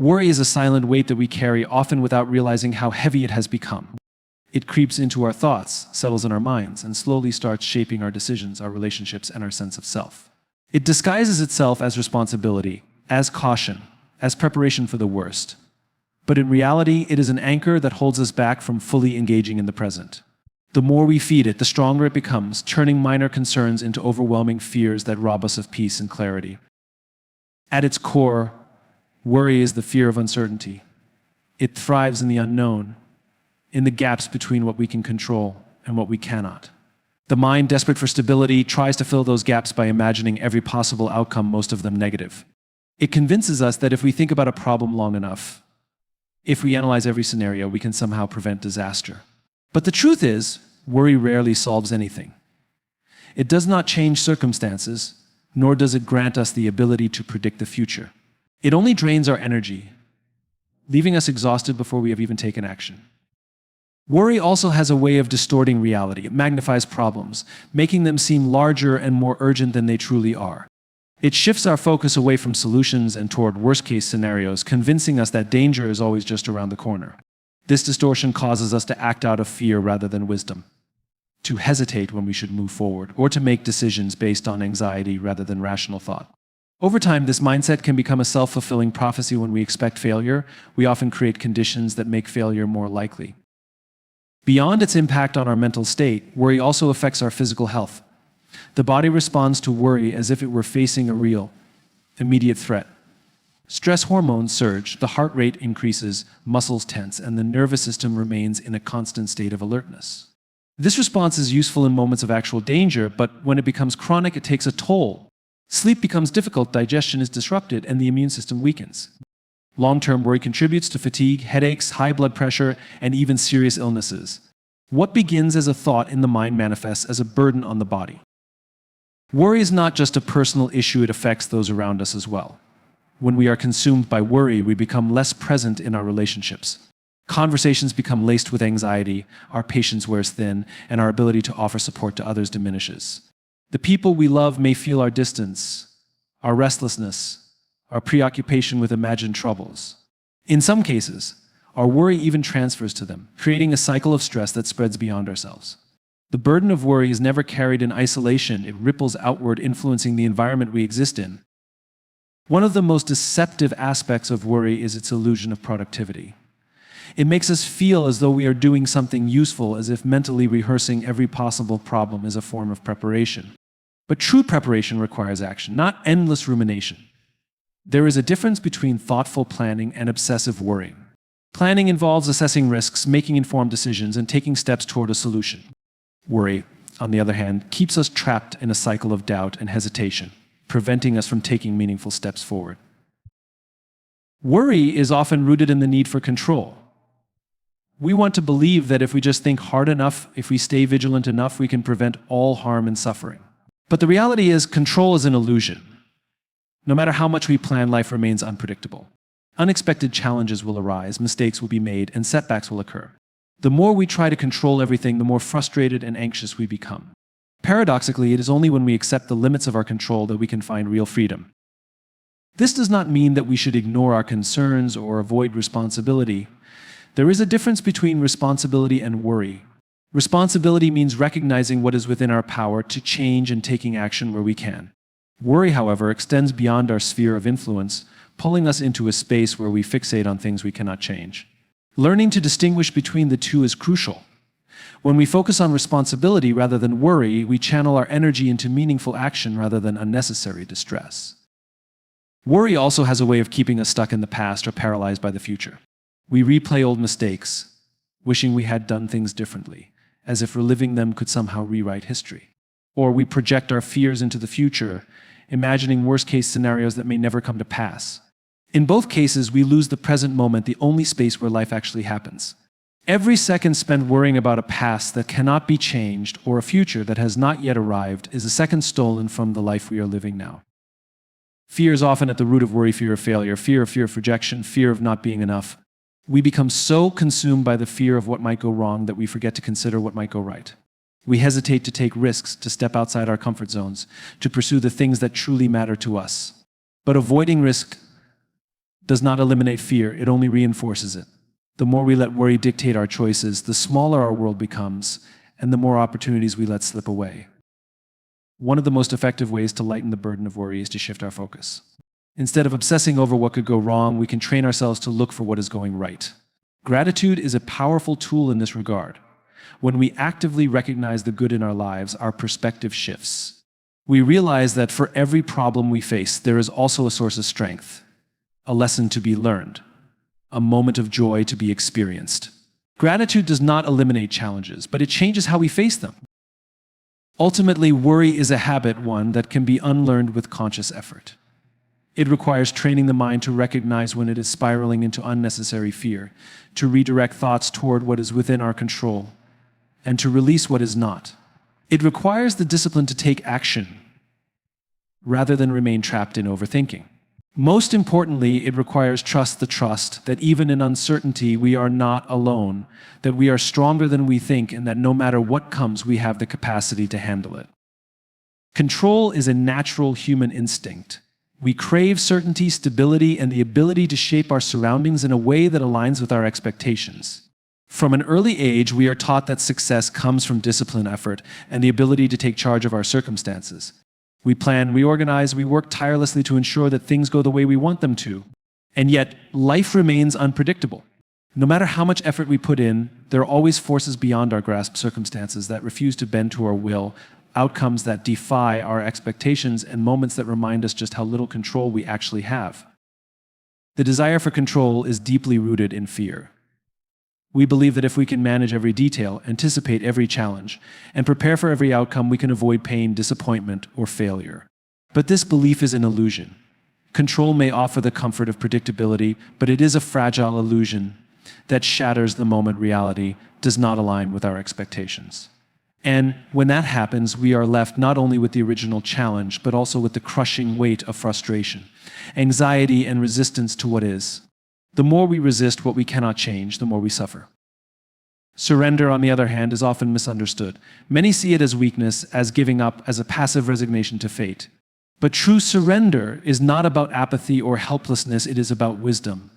Worry is a silent weight that we carry, often without realizing how heavy it has become. It creeps into our thoughts, settles in our minds, and slowly starts shaping our decisions, our relationships, and our sense of self. It disguises itself as responsibility, as caution, as preparation for the worst. But in reality, it is an anchor that holds us back from fully engaging in the present. The more we feed it, the stronger it becomes, turning minor concerns into overwhelming fears that rob us of peace and clarity. At its core, worry is the fear of uncertainty. It thrives in the unknown, in the gaps between what we can control and what we cannot. The mind, desperate for stability, tries to fill those gaps by imagining every possible outcome, most of them negative. It convinces us that if we think about a problem long enough, if we analyze every scenario, we can somehow prevent disaster. But the truth is, worry rarely solves anything. It does not change circumstances, nor does it grant us the ability to predict the future. It only drains our energy, leaving us exhausted before we have even taken action. Worry also has a way of distorting reality. It magnifies problems, making them seem larger and more urgent than they truly are. It shifts our focus away from solutions and toward worst-case scenarios, convincing us that danger is always just around the corner. This distortion causes us to act out of fear rather than wisdom, to hesitate when we should move forward, or to make decisions based on anxiety rather than rational thought. Over time, this mindset can become a self-fulfilling prophecy. When we expect failure, we often create conditions that make failure more likely. Beyond its impact on our mental state, worry also affects our physical health. The body responds to worry as if it were facing a real, immediate threat. Stress hormones surge, the heart rate increases, muscles tense, and the nervous system remains in a constant state of alertness. This response is useful in moments of actual danger, but when it becomes chronic, it takes a toll. Sleep becomes difficult, digestion is disrupted, and the immune system weakens. Long-term worry contributes to fatigue, headaches, high blood pressure, and even serious illnesses. What begins as a thought in the mind manifests as a burden on the body. Worry is not just a personal issue, it affects those around us as well. When we are consumed by worry, we become less present in our relationships. Conversations become laced with anxiety, our patience wears thin, and our ability to offer support to others diminishes. The people we love may feel our distance, our restlessness, our preoccupation with imagined troubles. In some cases, our worry even transfers to them, creating a cycle of stress that spreads beyond ourselves. The burden of worry is never carried in isolation. It ripples outward, influencing the environment we exist in. One of the most deceptive aspects of worry is its illusion of productivity. It makes us feel as though we are doing something useful, as if mentally rehearsing every possible problem is a form of preparation. But true preparation requires action, not endless rumination. There is a difference between thoughtful planning and obsessive worrying. Planning involves assessing risks, making informed decisions, and taking steps toward a solution. Worry, on the other hand, keeps us trapped in a cycle of doubt and hesitation, preventing us from taking meaningful steps forward. Worry is often rooted in the need for control. We want to believe that if we just think hard enough, if we stay vigilant enough, we can prevent all harm and suffering. But the reality is, control is an illusion. No matter how much we plan, life remains unpredictable. Unexpected challenges will arise, mistakes will be made, and setbacks will occur. The more we try to control everything, the more frustrated and anxious we become. Paradoxically, it is only when we accept the limits of our control that we can find real freedom. This does not mean that we should ignore our concerns or avoid responsibility. There is a difference between responsibility and worry. Responsibility means recognizing what is within our power to change and taking action where we can. Worry, however, extends beyond our sphere of influence, pulling us into a space where we fixate on things we cannot change. Learning to distinguish between the two is crucial. When we focus on responsibility rather than worry, we channel our energy into meaningful action rather than unnecessary distress. Worry also has a way of keeping us stuck in the past or paralyzed by the future. We replay old mistakes, wishing we had done things differently, as if reliving them could somehow rewrite history. Or we project our fears into the future, imagining worst-case scenarios that may never come to pass. In both cases, we lose the present moment, the only space where life actually happens. Every second spent worrying about a past that cannot be changed or a future that has not yet arrived is a second stolen from the life we are living now. Fear is often at the root of worry: fear of failure, fear of rejection, fear of not being enough. We become so consumed by the fear of what might go wrong that we forget to consider what might go right. We hesitate to take risks, to step outside our comfort zones, to pursue the things that truly matter to us. But avoiding risk does not eliminate fear, it only reinforces it. The more we let worry dictate our choices, the smaller our world becomes, and the more opportunities we let slip away. One of the most effective ways to lighten the burden of worry is to shift our focus. Instead of obsessing over what could go wrong, we can train ourselves to look for what is going right. Gratitude is a powerful tool in this regard. When we actively recognize the good in our lives, our perspective shifts. We realize that for every problem we face, there is also a source of strength, a lesson to be learned, a moment of joy to be experienced. Gratitude does not eliminate challenges, but it changes how we face them. Ultimately, worry is a habit, one that can be unlearned with conscious effort. It requires training the mind to recognize when it is spiraling into unnecessary fear, to redirect thoughts toward what is within our control, and to release what is not. It requires the discipline to take action, rather than remain trapped in overthinking. Most importantly, it requires the trust that even in uncertainty, we are not alone, that we are stronger than we think, and that no matter what comes, we have the capacity to handle it. Control is a natural human instinct. We crave certainty, stability, and the ability to shape our surroundings in a way that aligns with our expectations. From an early age, we are taught that success comes from discipline, effort, and the ability to take charge of our circumstances. We plan, we organize, we work tirelessly to ensure that things go the way we want them to. And yet, life remains unpredictable. No matter how much effort we put in, there are always forces beyond our grasp, circumstances that refuse to bend to our will, outcomes that defy our expectations, and moments that remind us just how little control we actually have. The desire for control is deeply rooted in fear. We believe that if we can manage every detail, anticipate every challenge, and prepare for every outcome, we can avoid pain, disappointment, or failure. But this belief is an illusion. Control may offer the comfort of predictability, but it is a fragile illusion that shatters the moment reality does not align with our expectations. And when that happens, we are left not only with the original challenge, but also with the crushing weight of frustration, anxiety, and resistance to what is. The more we resist what we cannot change, the more we suffer. Surrender, on the other hand, is often misunderstood. Many see it as weakness, as giving up, as a passive resignation to fate. But true surrender is not about apathy or helplessness, it is about wisdom.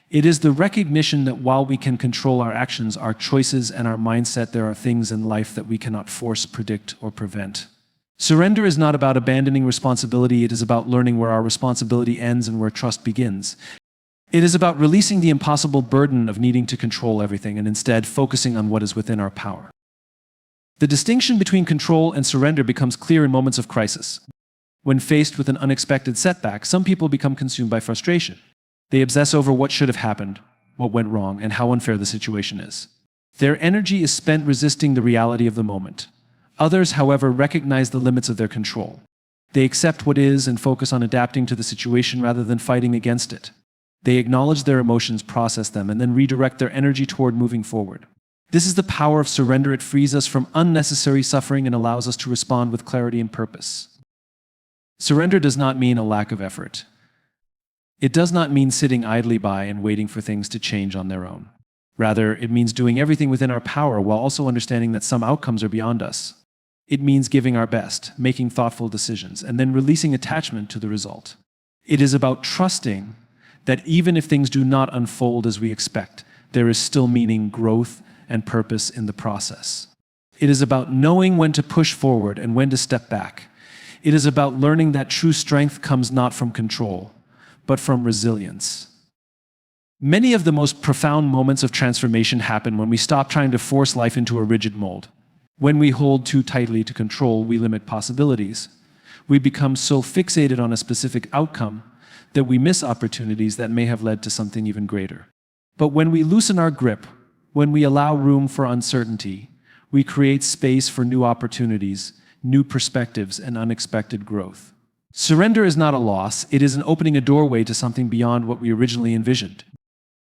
It is the recognition that while we can control our actions, our choices, and our mindset, there are things in life that we cannot force, predict, or prevent. Surrender is not about abandoning responsibility, it is about learning where our responsibility ends and where trust begins. It is about releasing the impossible burden of needing to control everything and instead focusing on what is within our power. The distinction between control and surrender becomes clear in moments of crisis. When faced with an unexpected setback, some people become consumed by frustration. They obsess over what should have happened, what went wrong, and how unfair the situation is. Their energy is spent resisting the reality of the moment. Others, however, recognize the limits of their control. They accept what is and focus on adapting to the situation rather than fighting against it. They acknowledge their emotions, process them, and then redirect their energy toward moving forward. This is the power of surrender. It frees us from unnecessary suffering and allows us to respond with clarity and purpose. Surrender does not mean a lack of effort. It does not mean sitting idly by and waiting for things to change on their own. Rather, it means doing everything within our power while also understanding that some outcomes are beyond us. It means giving our best, making thoughtful decisions, and then releasing attachment to the result. It is about trusting that even if things do not unfold as we expect, there is still meaning, growth, and purpose in the process. It is about knowing when to push forward and when to step back. It is about learning that true strength comes not from control, but from resilience. Many of the most profound moments of transformation happen when we stop trying to force life into a rigid mold. When we hold too tightly to control, we limit possibilities. We become so fixated on a specific outcome that we miss opportunities that may have led to something even greater. But when we loosen our grip, when we allow room for uncertainty, we create space for new opportunities, new perspectives, and unexpected growth. Surrender is not a loss, it is an opening a doorway to something beyond what we originally envisioned.